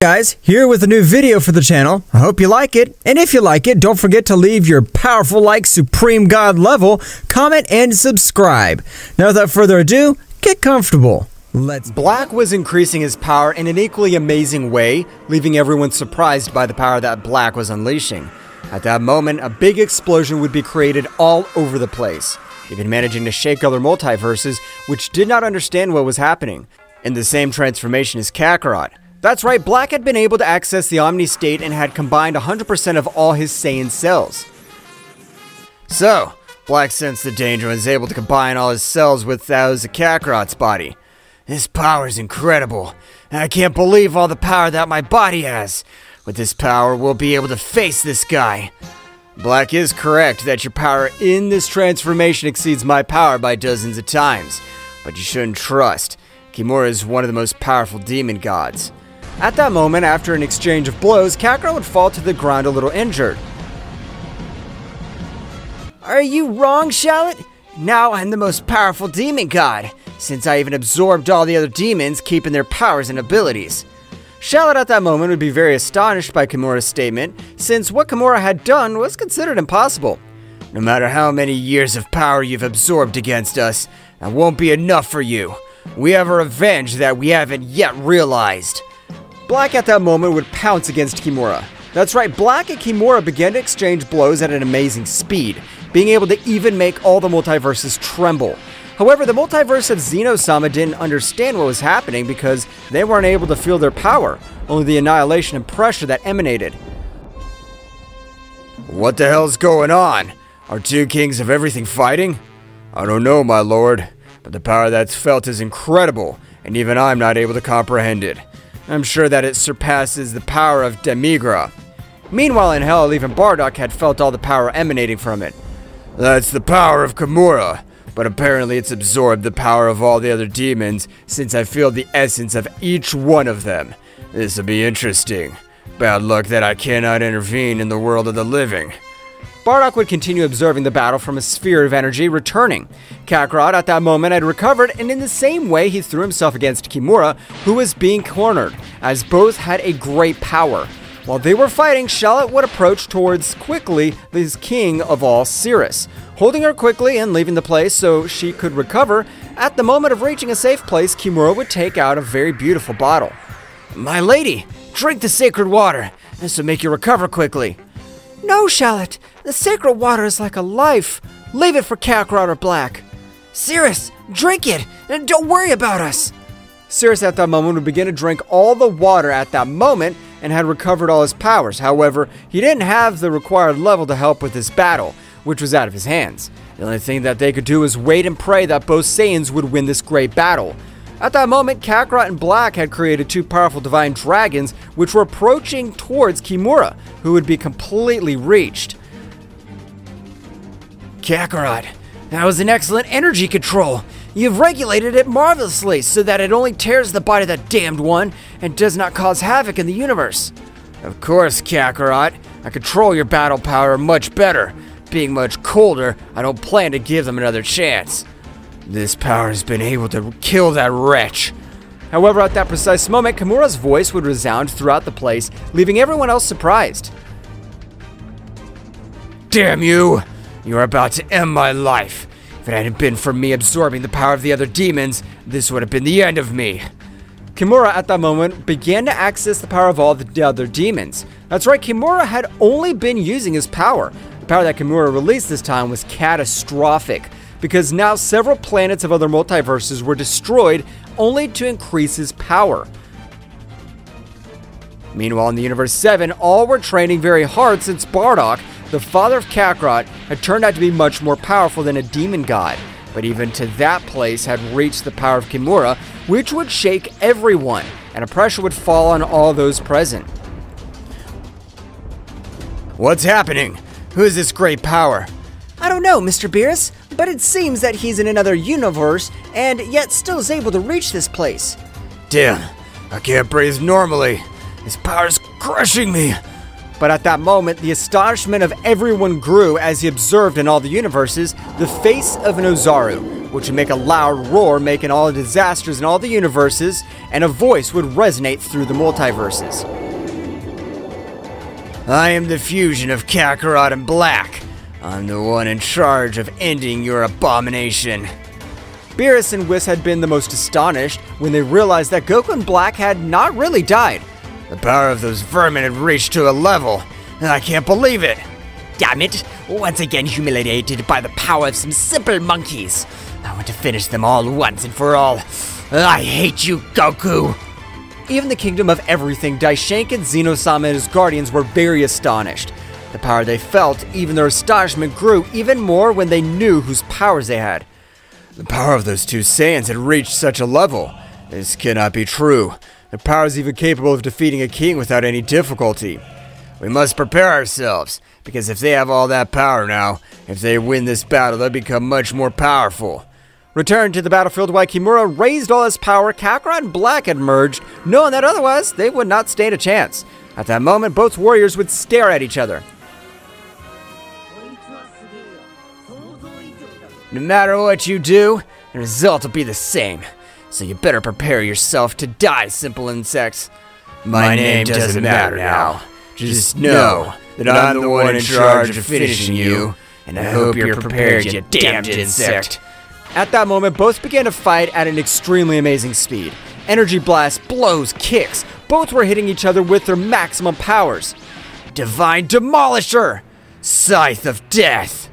Guys, here with a new video for the channel. I hope you like it, and if you like it, don't forget to leave your powerful like Supreme God level, comment, and subscribe. Now without further ado, get comfortable. Black was increasing his power in an equally amazing way, leaving everyone surprised by the power that Black was unleashing. At that moment, a big explosion would be created all over the place, even managing to shake other multiverses, which did not understand what was happening. In the same transformation as Kakarot. That's right, Black had been able to access the Omni state and had combined 100% of all his Saiyan cells. So, Black sensed the danger and was able to combine all his cells with those of Kakarot's body. This power is incredible, and I can't believe all the power that my body has. With this power, we'll be able to face this guy. Black is correct that your power in this transformation exceeds my power by dozens of times, but you shouldn't trust. Kimura is one of the most powerful demon gods. At that moment, after an exchange of blows, Kakarot would fall to the ground a little injured. Are you wrong, Shallot? Now I'm the most powerful demon god, since I even absorbed all the other demons, keeping their powers and abilities. Shallot at that moment would be very astonished by Kimura's statement, since what Kimura had done was considered impossible. No matter how many years of power you've absorbed against us, that won't be enough for you. We have a revenge that we haven't yet realized. Black at that moment would pounce against Kimura. That's right, Black and Kimura began to exchange blows at an amazing speed, being able to even make all the multiverses tremble. However, the multiverse of Zeno-sama didn't understand what was happening because they weren't able to feel their power, only the annihilation and pressure that emanated. What the hell's going on? Are two kings of everything fighting? I don't know, my lord, but the power that's felt is incredible, and even I'm not able to comprehend it. I'm sure that it surpasses the power of Demigra. Meanwhile in Hell, even Bardock had felt all the power emanating from it. That's the power of Kimura, but apparently it's absorbed the power of all the other demons since I feel the essence of each one of them. This'll be interesting. Bad luck that I cannot intervene in the world of the living. Bardock would continue observing the battle from a sphere of energy, returning. Kakarot at that moment had recovered, and in the same way he threw himself against Kimura, who was being cornered, as both had a great power. While they were fighting, Shallot would approach towards quickly the king of all Cirrus, holding her quickly and leaving the place so she could recover. At the moment of reaching a safe place, Kimura would take out a very beautiful bottle. My lady, drink the sacred water. This will make you recover quickly. No, Shallot. The sacred water is like a life. Leave it for Kakarot or Black. Cirrus, drink it, and don't worry about us. Cirrus at that moment would begin to drink all the water at that moment and had recovered all his powers. However, he didn't have the required level to help with this battle, which was out of his hands. The only thing that they could do was wait and pray that both Saiyans would win this great battle. At that moment, Kakarot and Black had created two powerful divine dragons which were approaching towards Kimura, who would be completely reached. Kakarot, that was an excellent energy control. You've regulated it marvelously so that it only tears the body of that damned one and does not cause havoc in the universe. Of course, Kakarot, I control your battle power much better. Being much colder, I don't plan to give them another chance. This power has been able to kill that wretch. However, at that precise moment, Kimura's voice would resound throughout the place, leaving everyone else surprised. Damn you! You are about to end my life. If it hadn't been for me absorbing the power of the other demons, this would have been the end of me. Kimura at that moment began to access the power of all the other demons. That's right, Kimura had only been using his power. The power that Kimura released this time was catastrophic, because now several planets of other multiverses were destroyed only to increase his power. Meanwhile, in the Universe 7, all were training very hard since Bardock, the father of Kakarot, had turned out to be much more powerful than a demon god. But even to that place had reached the power of Kimura, which would shake everyone, and a pressure would fall on all those present. What's happening? Who is this great power? I don't know, Mr. Beerus, but it seems that he's in another universe and yet still is able to reach this place. Damn, I can't breathe normally. His power's crushing me. But at that moment, the astonishment of everyone grew as he observed in all the universes the face of an Ozaru, which would make a loud roar, making all the disasters in all the universes, and a voice would resonate through the multiverses. I am the fusion of Kakarot and Black. I'm the one in charge of ending your abomination. Beerus and Whis had been the most astonished when they realized that Goku and Black had not really died. The power of those vermin had reached to a level, and I can't believe it. Damn it, once again humiliated by the power of some simple monkeys. I want to finish them all once and for all. I hate you, Goku. Even the Kingdom of Everything, Daishank and Zeno-sama and his guardians were very astonished. The power they felt, even their astonishment grew even more when they knew whose powers they had. The power of those two Saiyans had reached such a level. This cannot be true. Their power is even capable of defeating a king without any difficulty. We must prepare ourselves, because if they have all that power now, if they win this battle, they'll become much more powerful. Returned to the battlefield while Kimura raised all his power, Kakarot and Black had merged, knowing that otherwise they would not stand a chance. At that moment, both warriors would stare at each other. No matter what you do, the result will be the same. So you better prepare yourself to die, simple insects. My name doesn't matter now. Just know that I'm the one in charge of finishing you, and I hope you're prepared, you damned insect. At that moment, both began to fight at an extremely amazing speed. Energy blasts, blows, kicks, both were hitting each other with their maximum powers. Divine Demolisher! Scythe of Death!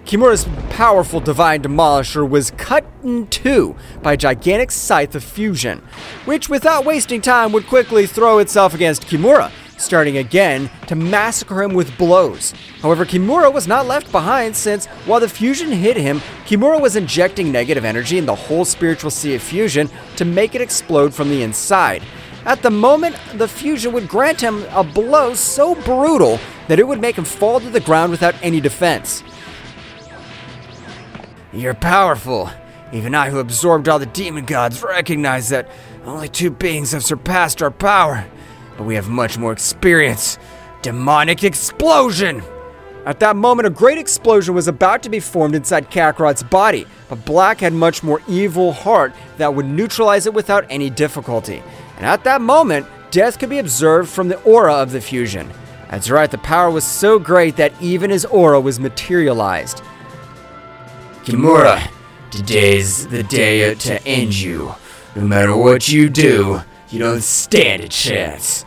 Kimura's powerful Divine Demolisher was cut in two by a gigantic Scythe of Fusion, which without wasting time would quickly throw itself against Kimura, starting again to massacre him with blows. However, Kimura was not left behind, since while the fusion hit him, Kimura was injecting negative energy in the whole spiritual sea of fusion to make it explode from the inside. At the moment, the fusion would grant him a blow so brutal that it would make him fall to the ground without any defense. You're powerful. Even I, who absorbed all the demon gods, recognize that only two beings have surpassed our power. But we have much more experience. Demonic explosion! At that moment, a great explosion was about to be formed inside Kakarot's body, but Black had much more evil heart that would neutralize it without any difficulty. And at that moment, death could be observed from the aura of the fusion. That's right, the power was so great that even his aura was materialized. Kimura, today's the day to end you. No matter what you do, you don't stand a chance.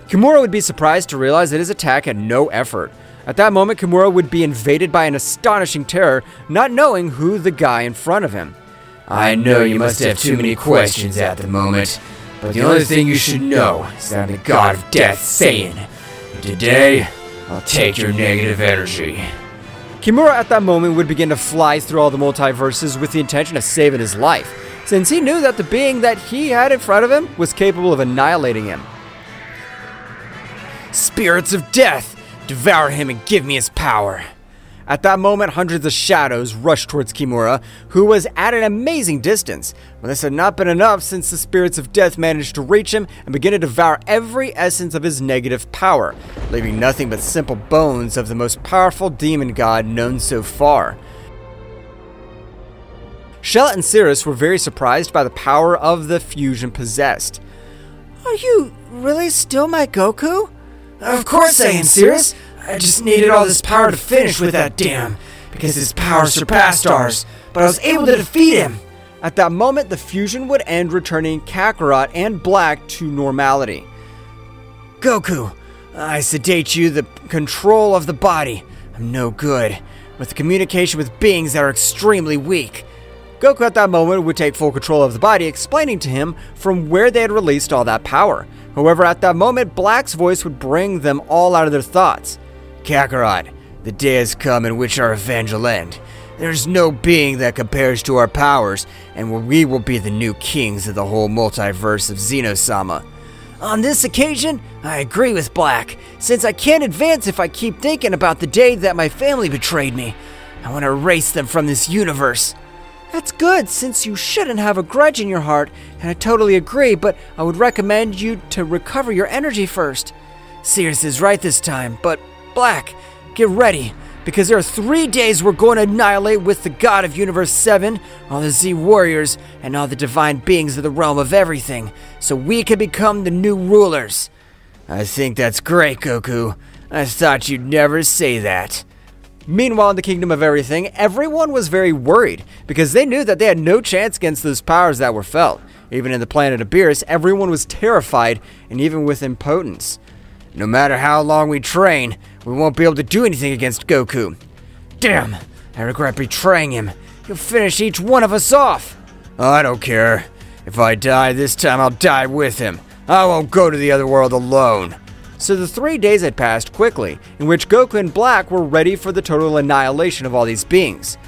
Kimura would be surprised to realize that his attack had no effort. At that moment, Kimura would be invaded by an astonishing terror, not knowing who the guy in front of him. I know you must have too many questions at the moment, but the only thing you should know is that I'm the God of Death Saiyan. And today, I'll take your negative energy. Kimura at that moment would begin to fly through all the multiverses with the intention of saving his life, since he knew that the being that he had in front of him was capable of annihilating him. Spirits of death, devour him and give me his power. At that moment, hundreds of shadows rushed towards Kimura, who was at an amazing distance. But this had not been enough, since the spirits of death managed to reach him and begin to devour every essence of his negative power, leaving nothing but simple bones of the most powerful demon god known so far. Shell and Cirrus were very surprised by the power of the fusion possessed. Are you really still my Goku? Of course I am, Cirrus. I just needed all this power to finish with that dam, because his power surpassed ours, but I was able to defeat him. At that moment, the fusion would end, returning Kakarot and Black to normality. Goku, I sedate you the control of the body. I'm no good with the communication with beings that are extremely weak. Goku at that moment would take full control of the body, explaining to him from where they had released all that power. However, at that moment, Black's voice would bring them all out of their thoughts. Kakarot, the day has come in which our revenge will end. There's no being that compares to our powers, and we will be the new kings of the whole multiverse of Zeno-sama. On this occasion, I agree with Black, since I can't advance if I keep thinking about the day that my family betrayed me. I want to erase them from this universe. That's good, since you shouldn't have a grudge in your heart, and I totally agree, but I would recommend you to recover your energy first. Sirius is right this time, but Black, get ready. because there are 3 days we're going to annihilate with the God of Universe 7, all the Z Warriors, and all the divine beings of the realm of everything, so we can become the new rulers. I think that's great, Goku. I thought you'd never say that. Meanwhile, in the Kingdom of Everything, everyone was very worried, because they knew that they had no chance against those powers that were felt. Even in the planet of Beerus, everyone was terrified, and even with impotence. No matter how long we train, we won't be able to do anything against Goku. Damn, I regret betraying him. He'll finish each one of us off. I don't care. If I die this time, I'll die with him. I won't go to the other world alone. So the 3 days had passed quickly, in which Goku and Black were ready for the total annihilation of all these beings.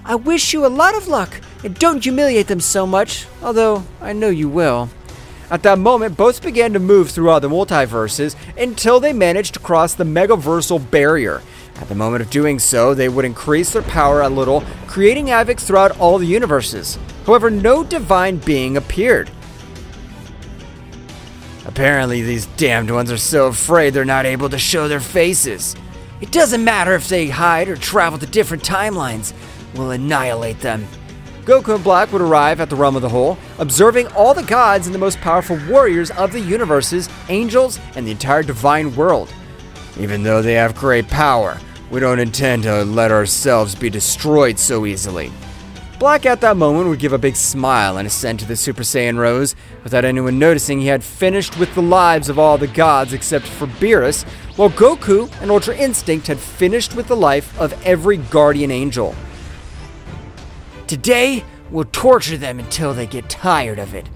I wish you a lot of luck, and don't humiliate them so much, although I know you will. At that moment, both began to move throughout the multiverses until they managed to cross the megaversal barrier. At the moment of doing so, they would increase their power a little, creating havoc throughout all the universes. However, no divine being appeared. Apparently, these damned ones are so afraid they're not able to show their faces. It doesn't matter if they hide or travel to different timelines. We'll annihilate them. Goku and Black would arrive at the realm of the whole, observing all the gods and the most powerful warriors of the universes, angels, and the entire divine world. Even though they have great power, we don't intend to let ourselves be destroyed so easily. Black at that moment would give a big smile and ascend to the Super Saiyan Rose, without anyone noticing he had finished with the lives of all the gods except for Beerus, while Goku and Ultra Instinct had finished with the life of every guardian angel. Today, we'll torture them until they get tired of it.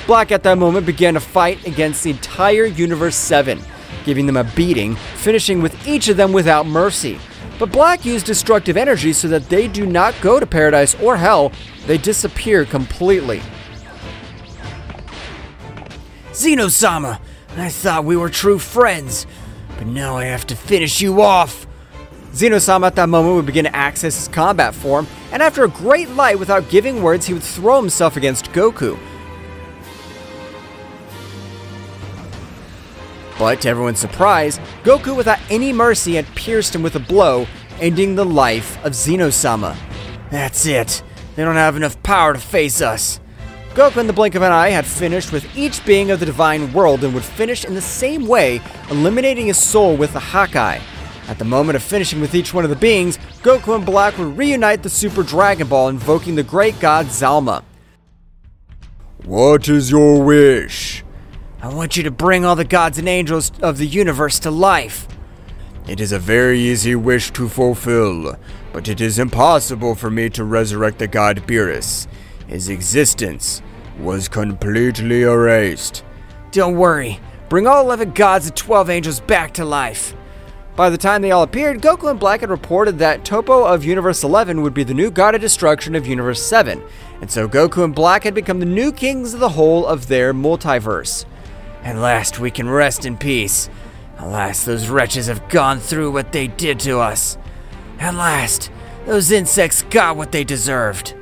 Black at that moment began to fight against the entire Universe 7, giving them a beating, finishing with each of them without mercy. But Black used destructive energy so that they do not go to paradise or hell, they disappear completely. Zeno-sama, I thought we were true friends, but now I have to finish you off. Zeno-sama at that moment would begin to access his combat form, and after a great light without giving words, he would throw himself against Goku. But to everyone's surprise, Goku without any mercy had pierced him with a blow, ending the life of Zeno-sama. That's it. They don't have enough power to face us. Goku in the blink of an eye had finished with each being of the divine world and would finish in the same way, eliminating his soul with the Hakai. At the moment of finishing with each one of the beings, Goku and Black would reunite the Super Dragon Ball, invoking the great god Zalma. What is your wish? I want you to bring all the gods and angels of the universe to life. It is a very easy wish to fulfill, but it is impossible for me to resurrect the god Beerus. His existence was completely erased. Don't worry, bring all 11 gods and 12 angels back to life. By the time they all appeared, Goku and Black had reported that Toppo of Universe 11 would be the new god of destruction of Universe 7, and so Goku and Black had become the new kings of the whole of their multiverse. At last we can rest in peace. Alas, those wretches have gone through what they did to us. At last, those insects got what they deserved.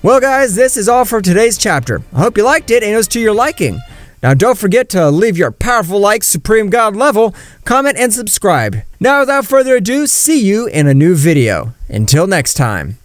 Well guys, this is all for today's chapter. I hope you liked it and it was to your liking. Now don't forget to leave your powerful like Supreme God level, comment and subscribe. Now without further ado, see you in a new video. Until next time.